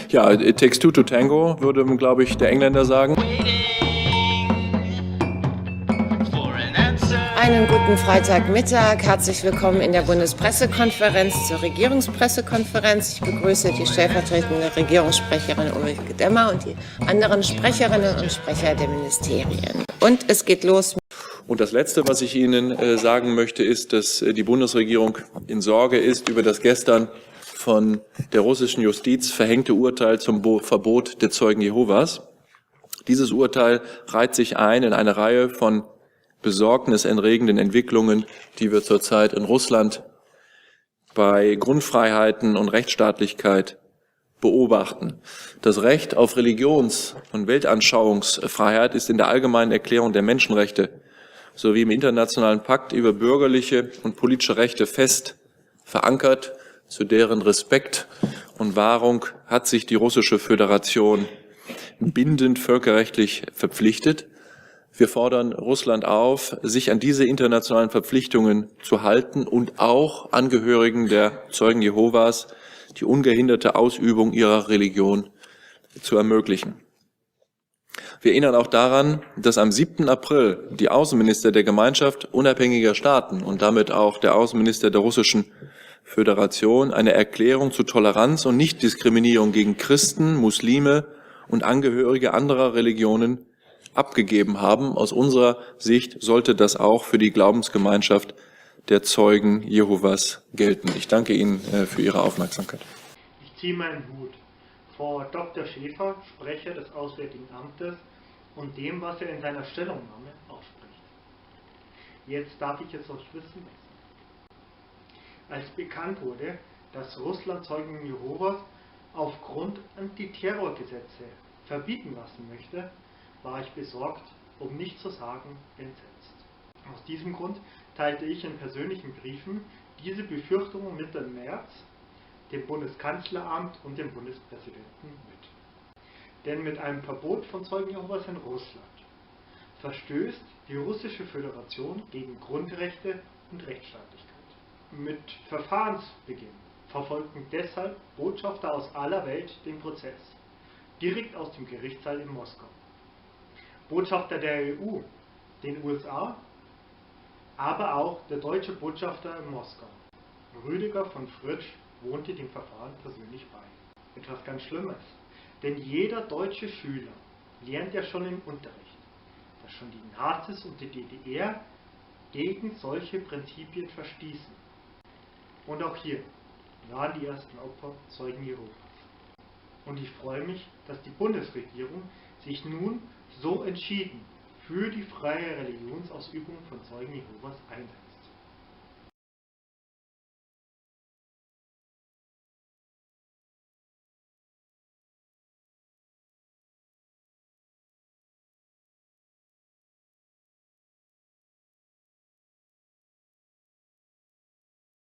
Ja, it takes two to tango, würde, glaube ich, der Engländer sagen. Einen guten Freitagmittag. Herzlich willkommen in der Bundespressekonferenz zur Regierungspressekonferenz. Ich begrüße die stellvertretende Regierungssprecherin Ulrike Demmer und die anderen Sprecherinnen und Sprecher der Ministerien. Und es geht los. Und das Letzte, was ich Ihnen sagen möchte, ist, dass die Bundesregierung in Sorge ist über das gestern von der russischen Justiz verhängte Urteil zum Verbot der Zeugen Jehovas. Dieses Urteil reiht sich ein in eine Reihe von besorgniserregenden Entwicklungen, die wir zurzeit in Russland bei Grundfreiheiten und Rechtsstaatlichkeit beobachten. Das Recht auf Religions- und Weltanschauungsfreiheit ist in der Allgemeinen Erklärung der Menschenrechte sowie im Internationalen Pakt über bürgerliche und politische Rechte fest verankert. Zu deren Respekt und Wahrung hat sich die Russische Föderation bindend völkerrechtlich verpflichtet. Wir fordern Russland auf, sich an diese internationalen Verpflichtungen zu halten und auch Angehörigen der Zeugen Jehovas die ungehinderte Ausübung ihrer Religion zu ermöglichen. Wir erinnern auch daran, dass am 7. April die Außenminister der Gemeinschaft unabhängiger Staaten und damit auch der Außenminister der Russischen Föderation eine Erklärung zu Toleranz und Nichtdiskriminierung gegen Christen, Muslime und Angehörige anderer Religionen abgegeben haben. Aus unserer Sicht sollte das auch für die Glaubensgemeinschaft der Zeugen Jehovas gelten. Ich danke Ihnen für Ihre Aufmerksamkeit. Ich ziehe meinen Hut vor Dr. Schäfer, Sprecher des Auswärtigen Amtes, und dem, was er in seiner Stellungnahme ausspricht. Jetzt darf ich es euch wissen lassen. Als bekannt wurde, dass Russland Zeugen Jehovas aufgrund Antiterrorgesetze verbieten lassen möchte, war ich besorgt, um nicht zu sagen entsetzt. Aus diesem Grund teilte ich in persönlichen Briefen diese Befürchtungen Mitte März dem Bundeskanzleramt und dem Bundespräsidenten mit. Denn mit einem Verbot von Zeugen Jehovas in Russland verstößt die Russische Föderation gegen Grundrechte und Rechtsstaatlichkeit. Mit Verfahrensbeginn verfolgten deshalb Botschafter aus aller Welt den Prozess, direkt aus dem Gerichtssaal in Moskau. Botschafter der EU, den USA, aber auch der deutsche Botschafter in Moskau, Rüdiger von Fritsch, wohnte dem Verfahren persönlich bei. Etwas ganz Schlimmes, denn jeder deutsche Schüler lernt ja schon im Unterricht, dass schon die Nazis und die DDR gegen solche Prinzipien verstießen. Und auch hier waren die ersten Opfer Zeugen Jehovas. Und ich freue mich, dass die Bundesregierung sich nun so entschieden für die freie Religionsausübung von Zeugen Jehovas einsetzt.